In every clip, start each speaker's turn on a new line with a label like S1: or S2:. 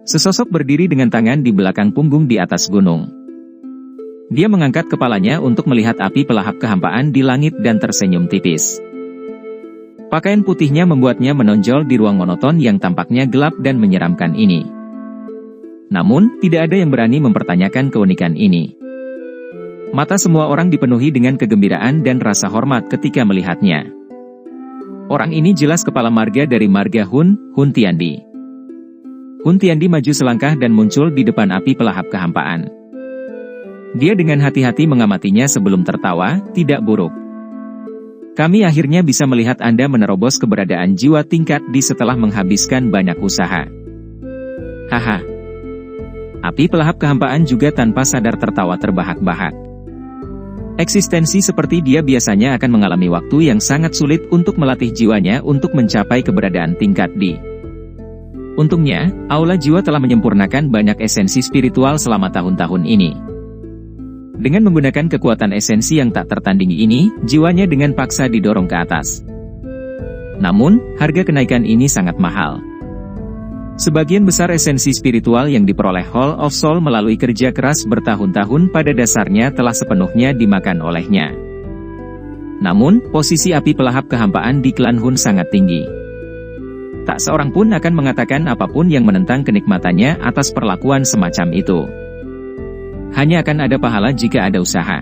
S1: Sesosok berdiri dengan tangan di belakang punggung di atas gunung. Dia mengangkat kepalanya untuk melihat api pelahap kehampaan di langit dan tersenyum tipis. Pakaian putihnya membuatnya menonjol di ruang monoton yang tampaknya gelap dan menyeramkan ini. Namun, tidak ada yang berani mempertanyakan keunikan ini. Mata semua orang dipenuhi dengan kegembiraan dan rasa hormat ketika melihatnya. Orang ini jelas kepala marga dari marga Hun Tiandi. Hun Tiandi maju selangkah dan muncul di depan api pelahap kehampaan. Dia dengan hati-hati mengamatinya sebelum tertawa, "Tidak buruk. Kami akhirnya bisa melihat Anda menerobos keberadaan jiwa tingkat D setelah menghabiskan banyak usaha." Haha. Api pelahap kehampaan juga tanpa sadar tertawa terbahak-bahak. Eksistensi seperti dia biasanya akan mengalami waktu yang sangat sulit untuk melatih jiwanya untuk mencapai keberadaan tingkat D. Untungnya, aula jiwa telah menyempurnakan banyak esensi spiritual selama tahun-tahun ini. Dengan menggunakan kekuatan esensi yang tak tertandingi ini, jiwanya dengan paksa didorong ke atas. Namun, harga kenaikan ini sangat mahal. Sebagian besar esensi spiritual yang diperoleh Hall of Soul melalui kerja keras bertahun-tahun pada dasarnya telah sepenuhnya dimakan olehnya. Namun, posisi api pelahap kehampaan di klan Hun sangat tinggi. Tak seorang pun akan mengatakan apapun yang menentang kenikmatannya atas perlakuan semacam itu. Hanya akan ada pahala jika ada usaha.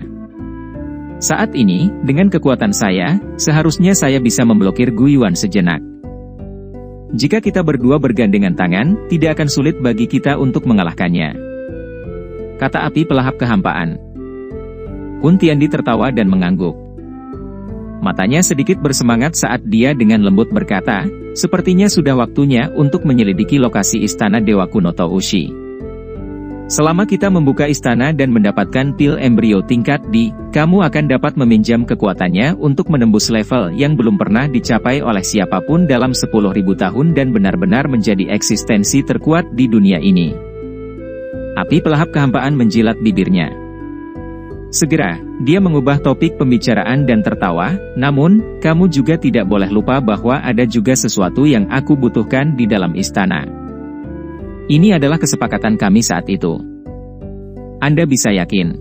S1: Saat ini, dengan kekuatan saya, seharusnya saya bisa memblokir Gu Yuan sejenak. Jika kita berdua bergandengan tangan, tidak akan sulit bagi kita untuk mengalahkannya, kata api pelahap kehampaan. Hun Tiandi tertawa dan mengangguk. Matanya sedikit bersemangat saat dia dengan lembut berkata, "Sepertinya sudah waktunya untuk menyelidiki lokasi istana Dewa Kuno Toushi. Selama kita membuka istana dan mendapatkan pil embrio tingkat D, kamu akan dapat meminjam kekuatannya untuk menembus level yang belum pernah dicapai oleh siapapun dalam 10.000 tahun dan benar-benar menjadi eksistensi terkuat di dunia ini." Api pelahap kehampaan menjilat bibirnya. Segera, dia mengubah topik pembicaraan dan tertawa, "Namun, kamu juga tidak boleh lupa bahwa ada juga sesuatu yang aku butuhkan di dalam istana. Ini adalah kesepakatan kami saat itu. Anda bisa yakin.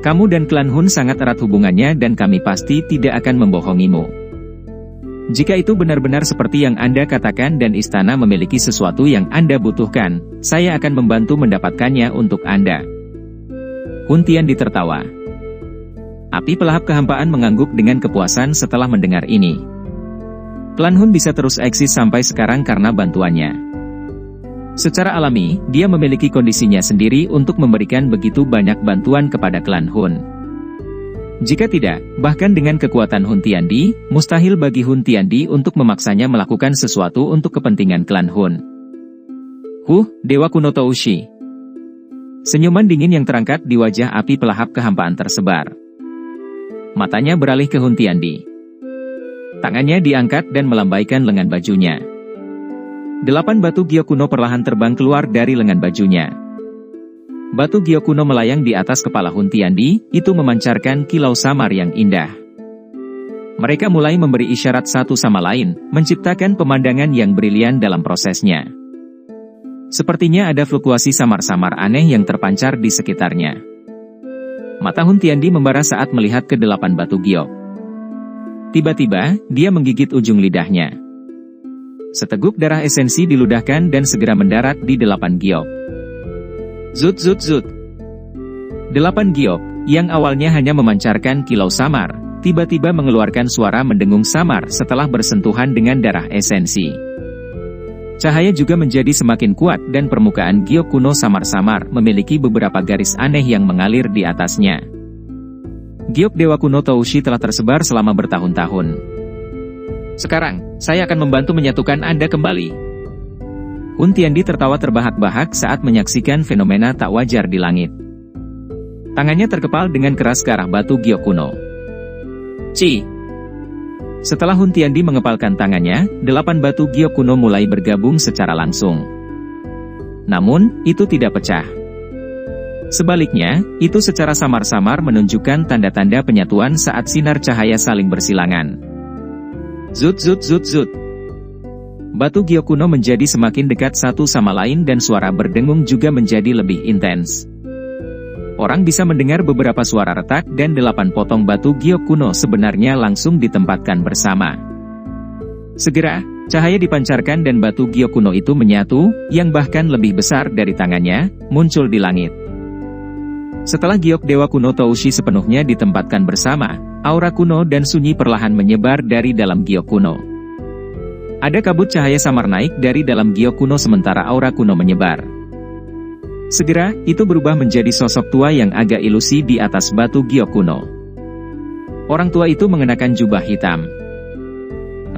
S1: Kamu dan klan Hun sangat erat hubungannya dan kami pasti tidak akan membohongimu. Jika itu benar-benar seperti yang Anda katakan dan istana memiliki sesuatu yang Anda butuhkan, saya akan membantu mendapatkannya untuk Anda." Hun Tiandi tertawa. Api pelahap kehampaan mengangguk dengan kepuasan setelah mendengar ini. Klan Hun bisa terus eksis sampai sekarang karena bantuannya. Secara alami, dia memiliki kondisinya sendiri untuk memberikan begitu banyak bantuan kepada klan Hun. Jika tidak, bahkan dengan kekuatan Hun Tiandi, mustahil bagi Hun Tiandi untuk memaksanya melakukan sesuatu untuk kepentingan klan Hun. Dewa Kuno Toushi. Senyuman dingin yang terangkat di wajah api pelahap kehampaan tersebar. Matanya beralih ke Hun Tiandi. Tangannya diangkat dan melambaikan lengan bajunya. 8 batu giok kuno perlahan terbang keluar dari lengan bajunya. Batu giok kuno melayang di atas kepala Hun Tiandi, itu memancarkan kilau samar yang indah. Mereka mulai memberi isyarat satu sama lain, menciptakan pemandangan yang brilian dalam prosesnya. Sepertinya ada fluktuasi samar-samar aneh yang terpancar di sekitarnya. Mata Hun Tiandi membara saat melihat ke 8 batu giok. Tiba-tiba, dia menggigit ujung lidahnya. Seteguk darah esensi diludahkan dan segera mendarat di 8 giok. Zut zut zut. 8 giok, yang awalnya hanya memancarkan kilau samar, tiba-tiba mengeluarkan suara mendengung samar setelah bersentuhan dengan darah esensi. Cahaya juga menjadi semakin kuat dan permukaan giok kuno samar-samar memiliki beberapa garis aneh yang mengalir di atasnya. Giok Dewa Kuno Toushi telah tersebar selama bertahun-tahun. Sekarang, saya akan membantu menyatukan Anda kembali. Hun Tiandi tertawa terbahak-bahak saat menyaksikan fenomena tak wajar di langit. Tangannya terkepal dengan keras ke arah batu giok kuno. Setelah Hun Tiandi mengepalkan tangannya, 8 batu giok kuno mulai bergabung secara langsung. Namun, itu tidak pecah. Sebaliknya, itu secara samar-samar menunjukkan tanda-tanda penyatuan saat sinar cahaya saling bersilangan. Zut zut zut zut. Batu giok kuno menjadi semakin dekat satu sama lain dan suara berdengung juga menjadi lebih intens. Orang bisa mendengar beberapa suara retak dan 8 potong batu giok kuno sebenarnya langsung ditempatkan bersama. Segera, cahaya dipancarkan dan batu giok kuno itu menyatu, yang bahkan lebih besar dari tangannya, muncul di langit. Setelah giok dewa kuno Toushi sepenuhnya ditempatkan bersama, aura kuno dan sunyi perlahan menyebar dari dalam giok kuno. Ada kabut cahaya samar naik dari dalam giok kuno sementara aura kuno menyebar. Segera, itu berubah menjadi sosok tua yang agak ilusi di atas batu giok kuno. Orang tua itu mengenakan jubah hitam.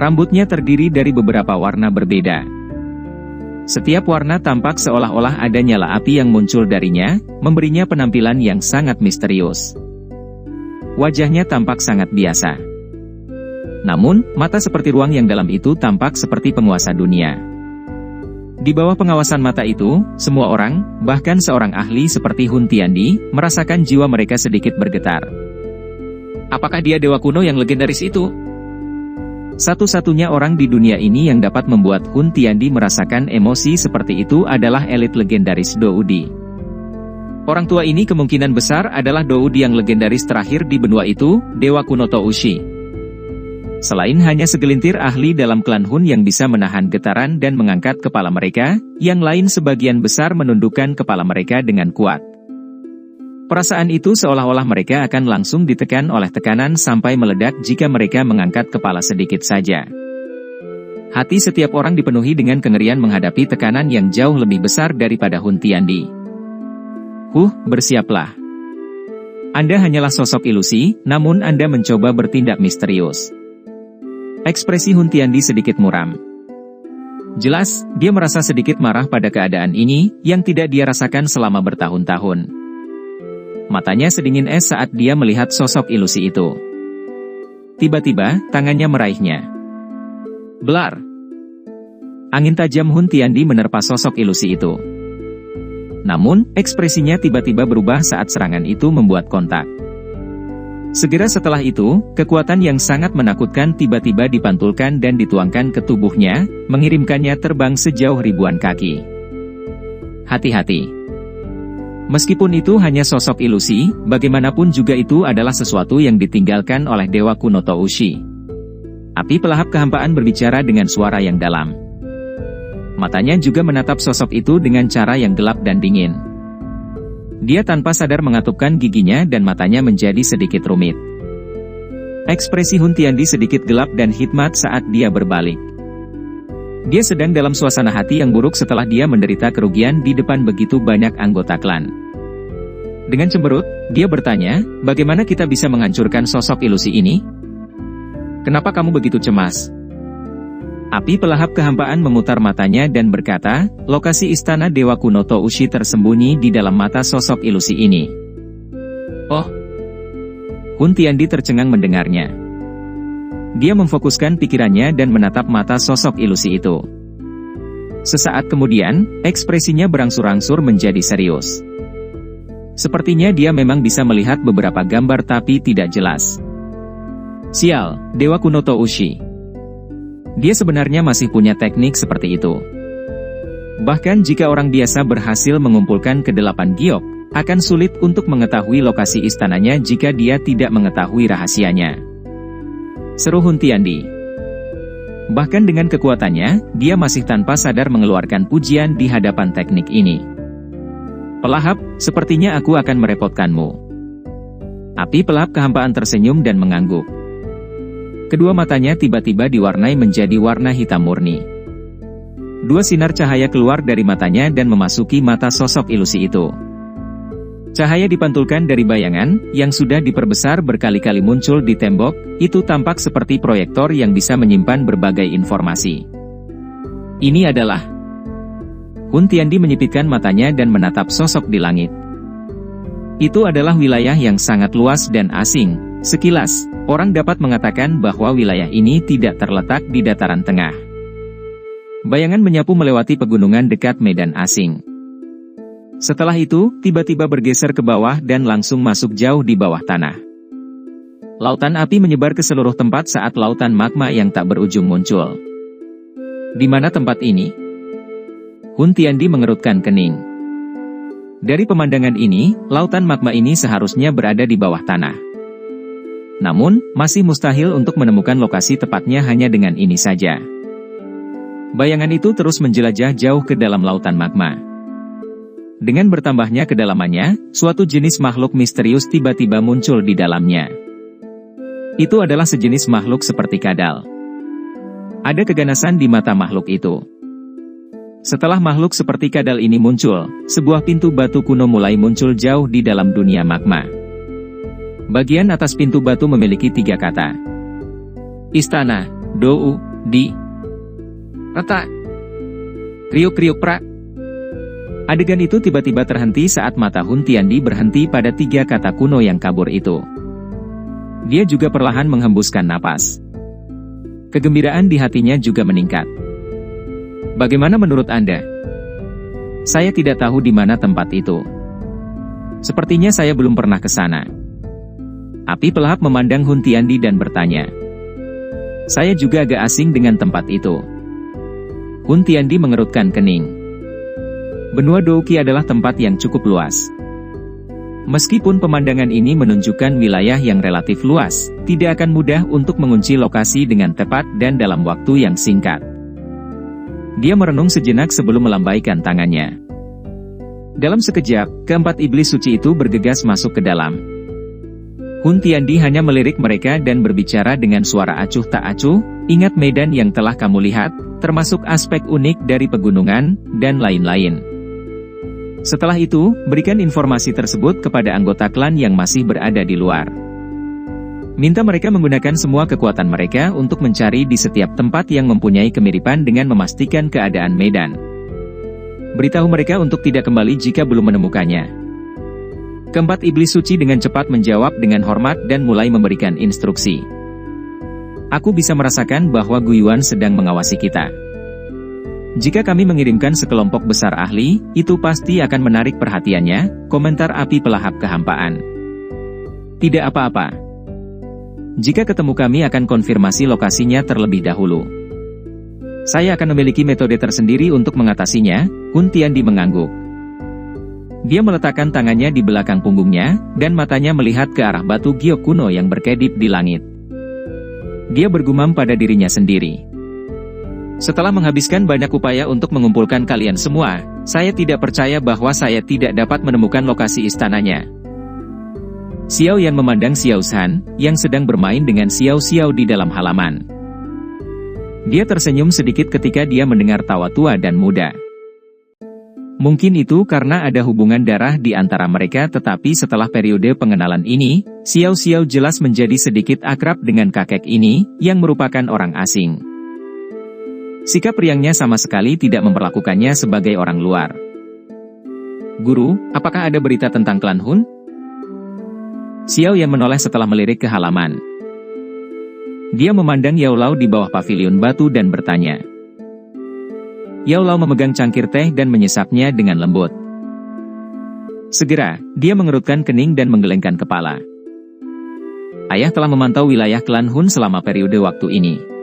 S1: Rambutnya terdiri dari beberapa warna berbeda. Setiap warna tampak seolah-olah ada nyala api yang muncul darinya, memberinya penampilan yang sangat misterius. Wajahnya tampak sangat biasa. Namun, mata seperti ruang yang dalam itu tampak seperti penguasa dunia. Di bawah pengawasan mata itu, semua orang, bahkan seorang ahli seperti Hun Tiandi, merasakan jiwa mereka sedikit bergetar. Apakah dia dewa kuno yang legendaris itu? Satu-satunya orang di dunia ini yang dapat membuat Hun Tiandi merasakan emosi seperti itu adalah elit legendaris Doudi. Orang tua ini kemungkinan besar adalah Doudi yang legendaris terakhir di benua itu, dewa kuno Toushi. Selain hanya segelintir ahli dalam klan Hun yang bisa menahan getaran dan mengangkat kepala mereka, yang lain sebagian besar menundukkan kepala mereka dengan kuat. Perasaan itu seolah-olah mereka akan langsung ditekan oleh tekanan sampai meledak jika mereka mengangkat kepala sedikit saja. Hati setiap orang dipenuhi dengan kengerian menghadapi tekanan yang jauh lebih besar daripada Hun Tiandi. Bersiaplah. Anda hanyalah sosok ilusi, namun Anda mencoba bertindak misterius. Ekspresi Hun Tiandi sedikit muram. Jelas, dia merasa sedikit marah pada keadaan ini, yang tidak dia rasakan selama bertahun-tahun. Matanya sedingin es saat dia melihat sosok ilusi itu. Tiba-tiba, tangannya meraihnya. Blar! Angin tajam Hun Tiandi menerpa sosok ilusi itu. Namun, ekspresinya tiba-tiba berubah saat serangan itu membuat kontak. Segera setelah itu, kekuatan yang sangat menakutkan tiba-tiba dipantulkan dan dituangkan ke tubuhnya, mengirimkannya terbang sejauh ribuan kaki. Hati-hati. Meskipun itu hanya sosok ilusi, bagaimanapun juga itu adalah sesuatu yang ditinggalkan oleh dewa kuno Toushi. Api pelahap kehampaan berbicara dengan suara yang dalam. Matanya juga menatap sosok itu dengan cara yang gelap dan dingin. Dia tanpa sadar mengatupkan giginya dan matanya menjadi sedikit rumit. Ekspresi Hun Tiandi sedikit gelap dan hikmat saat dia berbalik. Dia sedang dalam suasana hati yang buruk setelah dia menderita kerugian di depan begitu banyak anggota klan. Dengan cemberut, dia bertanya, bagaimana kita bisa menghancurkan sosok ilusi ini? Kenapa kamu begitu cemas? Api pelahap kehampaan memutar matanya dan berkata, lokasi istana dewa kuno Toushi tersembunyi di dalam mata sosok ilusi ini. Oh! Hun Tiandi tercengang mendengarnya. Dia memfokuskan pikirannya dan menatap mata sosok ilusi itu. Sesaat kemudian, ekspresinya berangsur-angsur menjadi serius. Sepertinya dia memang bisa melihat beberapa gambar tapi tidak jelas. Sial, dewa kuno Toushi. Dia sebenarnya masih punya teknik seperti itu. Bahkan jika orang biasa berhasil mengumpulkan ke-8 giok, akan sulit untuk mengetahui lokasi istananya jika dia tidak mengetahui rahasianya. Seru Hun Tiandi. Bahkan dengan kekuatannya, dia masih tanpa sadar mengeluarkan pujian di hadapan teknik ini. Pelahap, sepertinya aku akan merepotkanmu. Api pelahap kehampaan tersenyum dan mengangguk. Kedua matanya tiba-tiba diwarnai menjadi warna hitam murni. Dua sinar cahaya keluar dari matanya dan memasuki mata sosok ilusi itu. Cahaya dipantulkan dari bayangan, yang sudah diperbesar berkali-kali muncul di tembok, itu tampak seperti proyektor yang bisa menyimpan berbagai informasi. Ini adalah... Hun Tiandi menyipitkan matanya dan menatap sosok di langit. Itu adalah wilayah yang sangat luas dan asing. Sekilas, orang dapat mengatakan bahwa wilayah ini tidak terletak di dataran tengah. Bayangan menyapu melewati pegunungan dekat medan asing. Setelah itu, tiba-tiba bergeser ke bawah dan langsung masuk jauh di bawah tanah. Lautan api menyebar ke seluruh tempat saat lautan magma yang tak berujung muncul. Di mana tempat ini? Hun Tiandi mengerutkan kening. Dari pemandangan ini, lautan magma ini seharusnya berada di bawah tanah. Namun, masih mustahil untuk menemukan lokasi tepatnya hanya dengan ini saja. Bayangan itu terus menjelajah jauh ke dalam lautan magma. Dengan bertambahnya kedalamannya, suatu jenis makhluk misterius tiba-tiba muncul di dalamnya. Itu adalah sejenis makhluk seperti kadal. Ada keganasan di mata makhluk itu. Setelah makhluk seperti kadal ini muncul, sebuah pintu batu kuno mulai muncul jauh di dalam dunia magma. Bagian atas pintu batu memiliki 3 kata. Istana, Dou, Di. Reta. Kriuk-kriuk pra. Adegan itu tiba-tiba terhenti saat mata Hun Tiandi berhenti pada 3 kata kuno yang kabur itu. Dia juga perlahan menghembuskan napas. Kegembiraan di hatinya juga meningkat. Bagaimana menurut Anda? Saya tidak tahu di mana tempat itu. Sepertinya saya belum pernah ke sana. Api pelahap memandang Hun Tiandi dan bertanya. Saya juga agak asing dengan tempat itu. Hun Tiandi mengerutkan kening. Benua Douqi adalah tempat yang cukup luas. Meskipun pemandangan ini menunjukkan wilayah yang relatif luas, tidak akan mudah untuk mengunci lokasi dengan tepat dan dalam waktu yang singkat. Dia merenung sejenak sebelum melambaikan tangannya. Dalam sekejap, keempat iblis suci itu bergegas masuk ke dalam. Hun Tiandi hanya melirik mereka dan berbicara dengan suara acuh tak acuh, ingat medan yang telah kamu lihat, termasuk aspek unik dari pegunungan, dan lain-lain. Setelah itu, berikan informasi tersebut kepada anggota klan yang masih berada di luar. Minta mereka menggunakan semua kekuatan mereka untuk mencari di setiap tempat yang mempunyai kemiripan dengan memastikan keadaan medan. Beritahu mereka untuk tidak kembali jika belum menemukannya. Keempat iblis suci dengan cepat menjawab dengan hormat dan mulai memberikan instruksi. Aku bisa merasakan bahwa Guyuan sedang mengawasi kita. Jika kami mengirimkan sekelompok besar ahli, itu pasti akan menarik perhatiannya, komentar api pelahap kehampaan. Tidak apa-apa. Jika ketemu kami akan konfirmasi lokasinya terlebih dahulu. Saya akan memiliki metode tersendiri untuk mengatasinya, Hun Tiandi mengangguk. Dia meletakkan tangannya di belakang punggungnya, dan matanya melihat ke arah batu giok kuno yang berkedip di langit. Dia bergumam pada dirinya sendiri. Setelah menghabiskan banyak upaya untuk mengumpulkan kalian semua, saya tidak percaya bahwa saya tidak dapat menemukan lokasi istananya. Xiao Yan memandang Xiao Shan, yang sedang bermain dengan Xiao Xiao di dalam halaman. Dia tersenyum sedikit ketika dia mendengar tawa tua dan muda. Mungkin itu karena ada hubungan darah di antara mereka, tetapi setelah periode pengenalan ini, Xiao Xiao jelas menjadi sedikit akrab dengan kakek ini, yang merupakan orang asing. Sikap riangnya sama sekali tidak memperlakukannya sebagai orang luar. Guru, apakah ada berita tentang klan Hun? Xiao Yan menoleh setelah melirik ke halaman. Dia memandang Yao Lao di bawah pavilion batu dan bertanya. Yao Lao memegang cangkir teh dan menyesapnya dengan lembut. Segera, dia mengerutkan kening dan menggelengkan kepala. Ayah telah memantau wilayah klan Hun selama periode waktu ini.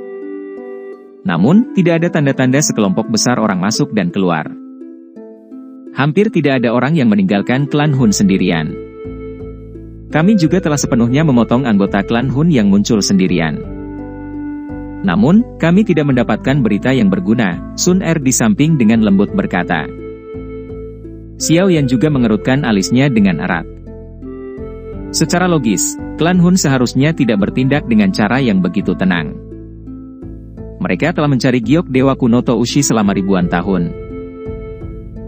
S1: Namun, tidak ada tanda-tanda sekelompok besar orang masuk dan keluar. Hampir tidak ada orang yang meninggalkan klan Hun sendirian. Kami juga telah sepenuhnya memotong anggota klan Hun yang muncul sendirian. Namun, kami tidak mendapatkan berita yang berguna, Sun Er di samping dengan lembut berkata. Xiao Yan juga mengerutkan alisnya dengan erat. Secara logis, klan Hun seharusnya tidak bertindak dengan cara yang begitu tenang. Mereka telah mencari giok dewa kuno Toushi selama ribuan tahun.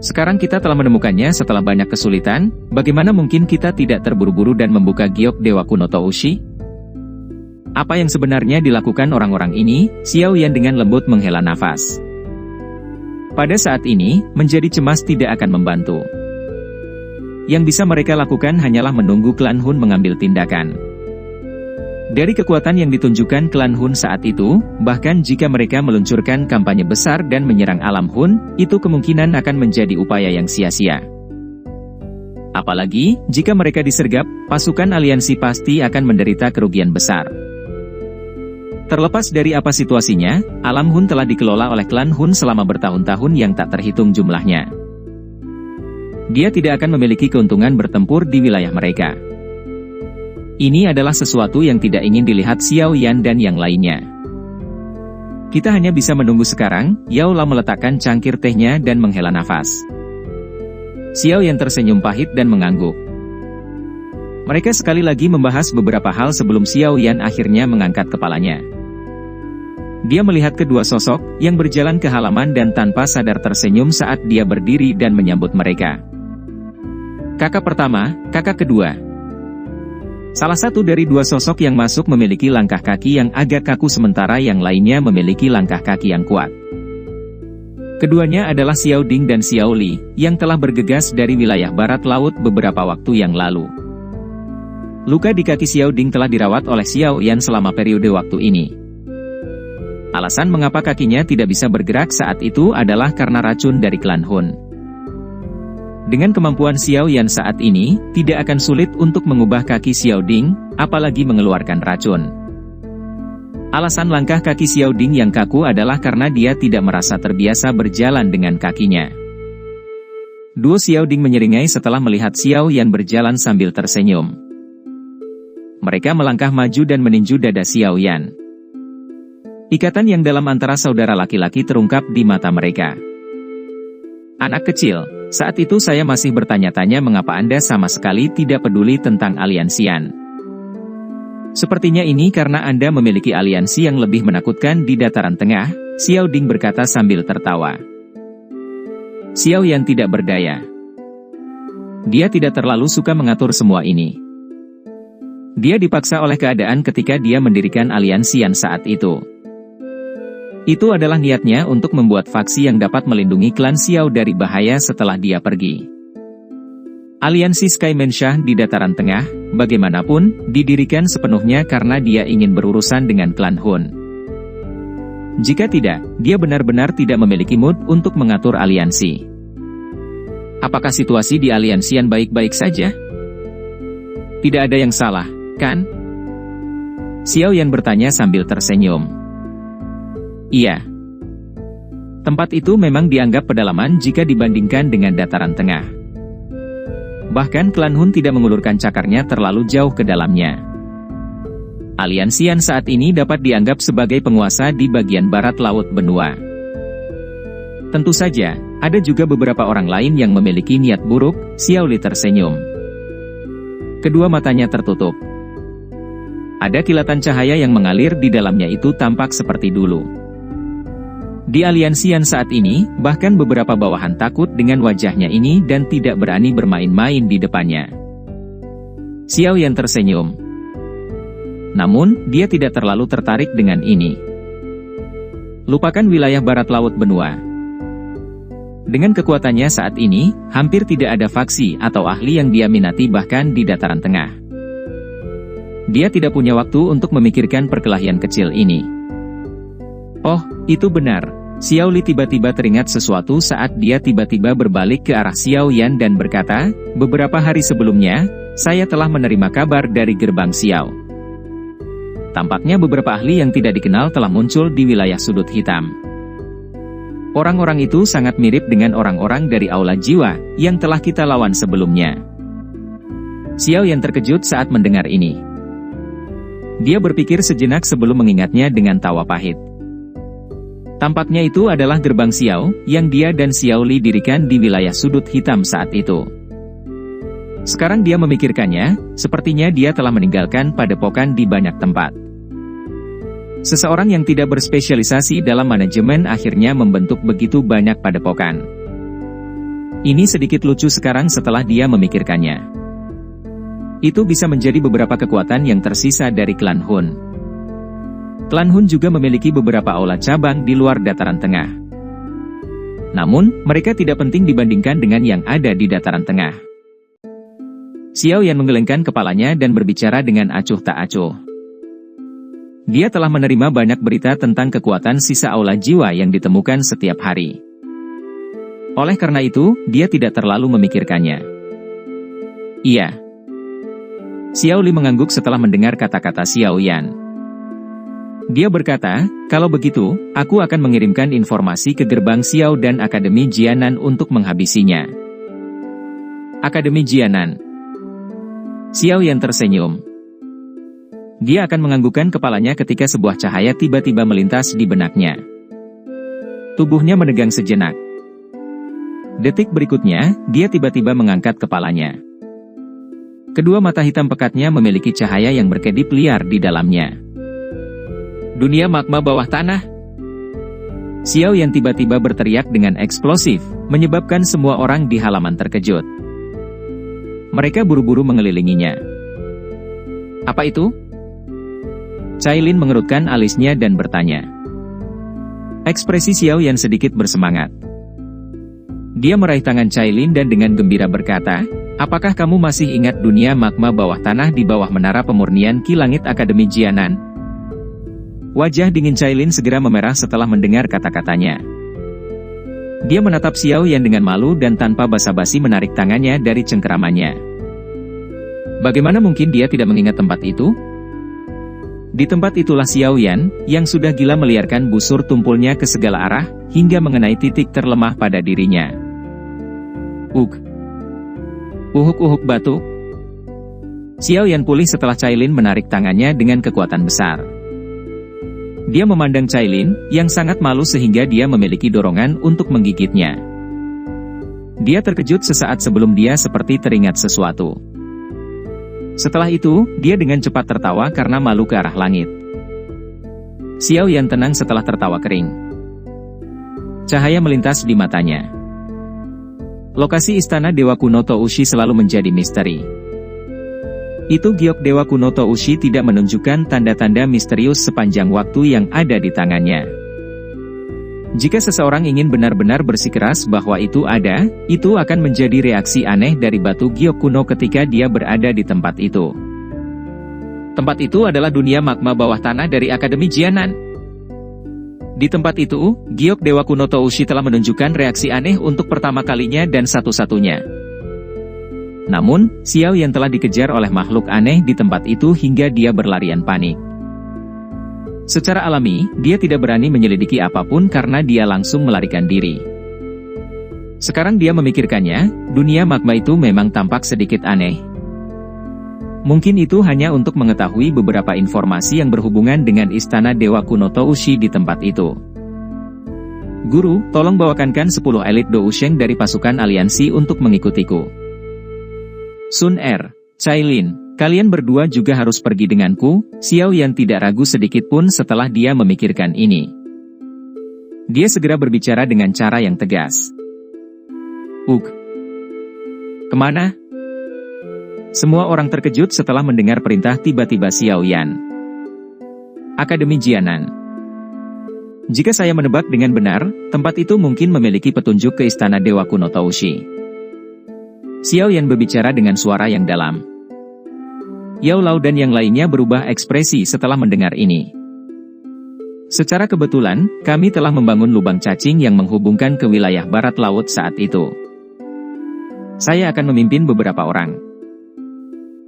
S1: Sekarang kita telah menemukannya setelah banyak kesulitan, bagaimana mungkin kita tidak terburu-buru dan membuka giok dewa kuno Toushi? Apa yang sebenarnya dilakukan orang-orang ini? Xiao Yan dengan lembut menghela nafas. Pada saat ini, menjadi cemas tidak akan membantu. Yang bisa mereka lakukan hanyalah menunggu klan Hun mengambil tindakan. Dari kekuatan yang ditunjukkan klan Hun saat itu, bahkan jika mereka meluncurkan kampanye besar dan menyerang alam Hun, itu kemungkinan akan menjadi upaya yang sia-sia. Apalagi, jika mereka disergap, pasukan aliansi pasti akan menderita kerugian besar. Terlepas dari apa situasinya, alam Hun telah dikelola oleh klan Hun selama bertahun-tahun yang tak terhitung jumlahnya. Dia tidak akan memiliki keuntungan bertempur di wilayah mereka. Ini adalah sesuatu yang tidak ingin dilihat Xiao Yan dan yang lainnya. Kita hanya bisa menunggu sekarang. Yao La meletakkan cangkir tehnya dan menghela nafas. Xiao Yan tersenyum pahit dan mengangguk. Mereka sekali lagi membahas beberapa hal sebelum Xiao Yan akhirnya mengangkat kepalanya. Dia melihat kedua sosok yang berjalan ke halaman dan tanpa sadar tersenyum saat dia berdiri dan menyambut mereka. Kakak pertama, kakak kedua. Salah satu dari dua sosok yang masuk memiliki langkah kaki yang agak kaku sementara yang lainnya memiliki langkah kaki yang kuat. Keduanya adalah Xiao Ding dan Xiao Li, yang telah bergegas dari wilayah barat laut beberapa waktu yang lalu. Luka di kaki Xiao Ding telah dirawat oleh Xiao Yan selama periode waktu ini. Alasan mengapa kakinya tidak bisa bergerak saat itu adalah karena racun dari klan Hun. Dengan kemampuan Xiao Yan saat ini, tidak akan sulit untuk mengubah kaki Xiao Ding, apalagi mengeluarkan racun. Alasan langkah kaki Xiao Ding yang kaku adalah karena dia tidak merasa terbiasa berjalan dengan kakinya. Duo Xiao Ding menyeringai setelah melihat Xiao Yan berjalan sambil tersenyum. Mereka melangkah maju dan meninju dada Xiao Yan. Ikatan yang dalam antara saudara laki-laki terungkap di mata mereka. Anak kecil, saat itu saya masih bertanya-tanya mengapa Anda sama sekali tidak peduli tentang aliansian. Sepertinya ini karena Anda memiliki aliansi yang lebih menakutkan di dataran tengah, Xiao Ding berkata sambil tertawa. Xiao Yan tidak berdaya. Dia tidak terlalu suka mengatur semua ini. Dia dipaksa oleh keadaan ketika dia mendirikan aliansian saat itu. Itu adalah niatnya untuk membuat faksi yang dapat melindungi klan Xiao dari bahaya setelah dia pergi. Aliansi Sky Menshah di dataran tengah, bagaimanapun, didirikan sepenuhnya karena dia ingin berurusan dengan klan Hun. Jika tidak, dia benar-benar tidak memiliki mood untuk mengatur aliansi. Apakah situasi di aliansian baik-baik saja? Tidak ada yang salah, kan? Xiao Yan bertanya sambil tersenyum. Iya. Tempat itu memang dianggap pedalaman jika dibandingkan dengan dataran tengah. Bahkan klan Hun tidak mengulurkan cakarnya terlalu jauh ke dalamnya. Aliansian saat ini dapat dianggap sebagai penguasa di bagian barat laut benua. Tentu saja, ada juga beberapa orang lain yang memiliki niat buruk, Xiao Li tersenyum. Kedua matanya tertutup. Ada kilatan cahaya yang mengalir di dalamnya itu tampak seperti dulu. Di aliansian saat ini, bahkan beberapa bawahan takut dengan wajahnya ini dan tidak berani bermain-main di depannya. Xiao Yan tersenyum. Namun, dia tidak terlalu tertarik dengan ini. Lupakan wilayah barat laut benua. Dengan kekuatannya saat ini, hampir tidak ada faksi atau ahli yang dia minati bahkan di dataran tengah. Dia tidak punya waktu untuk memikirkan perkelahian kecil ini. Oh, itu benar. Xiao Li tiba-tiba teringat sesuatu saat dia tiba-tiba berbalik ke arah Xiao Yan dan berkata, beberapa hari sebelumnya, saya telah menerima kabar dari gerbang Xiao. Tampaknya beberapa ahli yang tidak dikenal telah muncul di wilayah sudut hitam. Orang-orang itu sangat mirip dengan orang-orang dari Aula Jiwa, yang telah kita lawan sebelumnya. Xiao Yan terkejut saat mendengar ini. Dia berpikir sejenak sebelum mengingatnya dengan tawa pahit. Tampaknya itu adalah gerbang Xiao, yang dia dan Xiao Li dirikan di wilayah sudut hitam saat itu. Sekarang dia memikirkannya, sepertinya dia telah meninggalkan padepokan di banyak tempat. Seseorang yang tidak berspesialisasi dalam manajemen akhirnya membentuk begitu banyak padepokan. Ini sedikit lucu sekarang setelah dia memikirkannya. Itu bisa menjadi beberapa kekuatan yang tersisa dari klan Hun. Klan Hun juga memiliki beberapa aula cabang di luar dataran tengah. Namun, mereka tidak penting dibandingkan dengan yang ada di dataran tengah. Xiao Yan menggelengkan kepalanya dan berbicara dengan acuh tak acuh. Dia telah menerima banyak berita tentang kekuatan sisa aula jiwa yang ditemukan setiap hari. Oleh karena itu, dia tidak terlalu memikirkannya. Iya. Xiao Li mengangguk setelah mendengar kata-kata Xiao Yan. Dia berkata, "Kalau begitu, aku akan mengirimkan informasi ke gerbang Xiao dan Akademi Jianan untuk menghabisinya." Akademi Jianan. Xiao Yan tersenyum. Dia akan menganggukkan kepalanya ketika sebuah cahaya tiba-tiba melintas di benaknya. Tubuhnya menegang sejenak. Detik berikutnya, dia tiba-tiba mengangkat kepalanya. Kedua mata hitam pekatnya memiliki cahaya yang berkedip liar di dalamnya. Dunia magma bawah tanah. Xiao Yan tiba-tiba berteriak dengan eksplosif, menyebabkan semua orang di halaman terkejut. Mereka buru-buru mengelilinginya. Apa itu? Cailin mengerutkan alisnya dan bertanya. Ekspresi Xiao Yan sedikit bersemangat. Dia meraih tangan Cailin dan dengan gembira berkata, "Apakah kamu masih ingat dunia magma bawah tanah di bawah menara pemurnian Ki Langit Akademi Jianan?" Wajah dingin Cailin segera memerah setelah mendengar kata-katanya. Dia menatap Xiao Yan dengan malu dan tanpa basa-basi menarik tangannya dari cengkeramannya. Bagaimana mungkin dia tidak mengingat tempat itu? Di tempat itulah Xiao Yan, yang sudah gila meliarkan busur tumpulnya ke segala arah, hingga mengenai titik terlemah pada dirinya. Uhuk-uhuk batuk. Xiao Yan pulih setelah Cailin menarik tangannya dengan kekuatan besar. Dia memandang Cailin, yang sangat malu sehingga dia memiliki dorongan untuk menggigitnya. Dia terkejut sesaat sebelum dia seperti teringat sesuatu. Setelah itu, dia dengan cepat tertawa karena malu ke arah langit. Xiao Yan tenang setelah tertawa kering. Cahaya melintas di matanya. Lokasi istana Dewa Kuno Toushi selalu menjadi misteri. Itu giok Dewa Kuno Toushi tidak menunjukkan tanda-tanda misterius sepanjang waktu yang ada di tangannya. Jika seseorang ingin benar-benar bersikeras bahwa itu ada, itu akan menjadi reaksi aneh dari batu giok kuno ketika dia berada di tempat itu. Tempat itu adalah dunia magma bawah tanah dari Akademi Jianan. Di tempat itu, giok Dewa Kuno Toushi telah menunjukkan reaksi aneh untuk pertama kalinya dan satu-satunya. Namun, Xiao Yan telah dikejar oleh makhluk aneh di tempat itu hingga dia berlarian panik. Secara alami, dia tidak berani menyelidiki apapun karena dia langsung melarikan diri. Sekarang dia memikirkannya, dunia magma itu memang tampak sedikit aneh. Mungkin itu hanya untuk mengetahui beberapa informasi yang berhubungan dengan istana Dewa Kuno Toushi di tempat itu. Guru, tolong bawakankan 10 elit Dousheng dari pasukan aliansi untuk mengikutiku. Sun Er, Cailin, kalian berdua juga harus pergi denganku. Xiao Yan tidak ragu sedikit pun setelah dia memikirkan ini. Dia segera berbicara dengan cara yang tegas. Kemana? Semua orang terkejut setelah mendengar perintah tiba-tiba Xiao Yan. Akademi Jianan. Jika saya menebak dengan benar, tempat itu mungkin memiliki petunjuk ke istana Dewa Kuno Toushi. Xiao Yan berbicara dengan suara yang dalam. Yao Lao dan yang lainnya berubah ekspresi setelah mendengar ini. Secara kebetulan, kami telah membangun lubang cacing yang menghubungkan ke wilayah barat laut saat itu. Saya akan memimpin beberapa orang.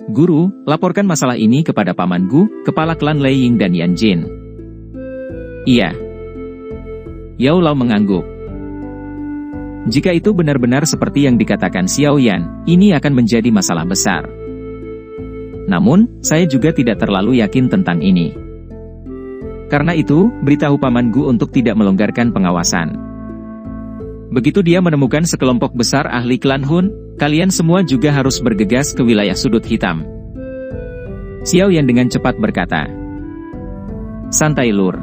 S1: Guru, laporkan masalah ini kepada Paman Gu, kepala klan Lei Ying dan Yan Jin. Iya. Yao Lao mengangguk. Jika itu benar-benar seperti yang dikatakan Xiao Yan, ini akan menjadi masalah besar. Namun, saya juga tidak terlalu yakin tentang ini. Karena itu, beritahu Paman Gu untuk tidak melonggarkan pengawasan. Begitu dia menemukan sekelompok besar ahli klan Hun, kalian semua juga harus bergegas ke wilayah sudut hitam. Xiao Yan dengan cepat berkata. Santai Lur.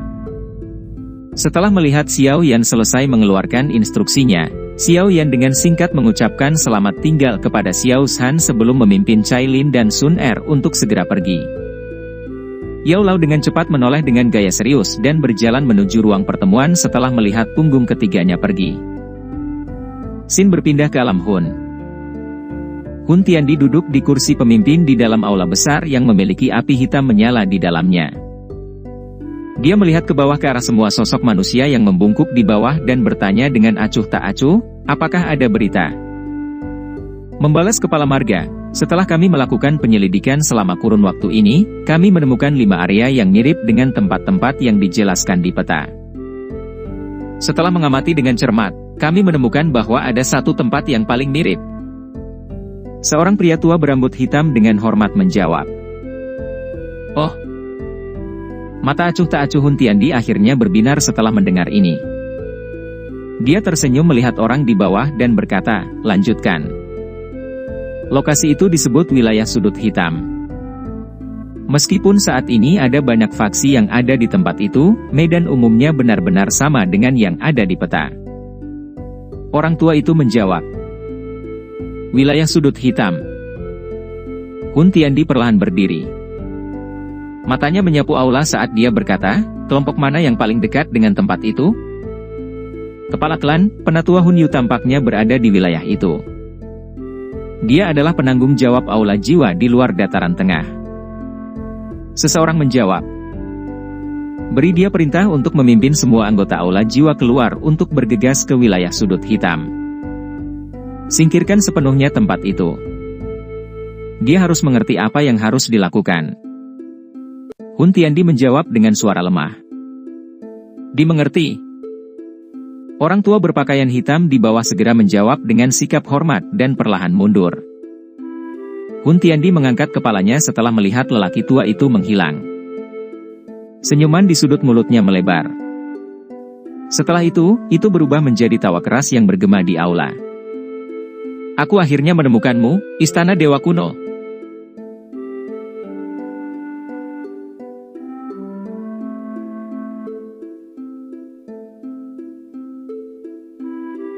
S1: Setelah melihat Xiao Yan selesai mengeluarkan instruksinya, Xiao Yan dengan singkat mengucapkan selamat tinggal kepada Xiao Shan sebelum memimpin Cailin dan Sun Er untuk segera pergi. Yao Lao dengan cepat menoleh dengan gaya serius dan berjalan menuju ruang pertemuan setelah melihat punggung ketiganya pergi. Xin berpindah ke alam Hun. Hun Tiandi duduk di kursi pemimpin di dalam aula besar yang memiliki api hitam menyala di dalamnya. Dia melihat ke bawah ke arah semua sosok manusia yang membungkuk di bawah dan bertanya dengan acuh tak acuh, apakah ada berita? Membalas kepala marga, setelah kami melakukan penyelidikan selama kurun waktu ini, kami menemukan 5 area yang mirip dengan tempat-tempat yang dijelaskan di peta. Setelah mengamati dengan cermat, kami menemukan bahwa ada satu tempat yang paling mirip. Seorang pria tua berambut hitam dengan hormat menjawab. Oh. Mata acuh tak acuh Hun Tiandi akhirnya berbinar setelah mendengar ini. Dia tersenyum melihat orang di bawah dan berkata, lanjutkan. Lokasi itu disebut wilayah sudut hitam. Meskipun saat ini ada banyak faksi yang ada di tempat itu, medan umumnya benar-benar sama dengan yang ada di peta. Orang tua itu menjawab. Wilayah sudut hitam. Hun Tiandi perlahan berdiri. Matanya menyapu aula saat dia berkata, kelompok mana yang paling dekat dengan tempat itu? Kepala klan, Penatua Hun Yu tampaknya berada di wilayah itu. Dia adalah penanggung jawab aula jiwa di luar dataran tengah. Seseorang menjawab. Beri dia perintah untuk memimpin semua anggota aula jiwa keluar untuk bergegas ke wilayah sudut hitam. Singkirkan sepenuhnya tempat itu. Dia harus mengerti apa yang harus dilakukan. Hun Tiandi menjawab dengan suara lemah. Dimengerti. Orang tua berpakaian hitam di bawah segera menjawab dengan sikap hormat dan perlahan mundur. Hun Tiandi mengangkat kepalanya setelah melihat lelaki tua itu menghilang. Senyuman di sudut mulutnya melebar. Setelah itu berubah menjadi tawa keras yang bergema di aula. Aku akhirnya menemukanmu, Istana Dewa Kuno.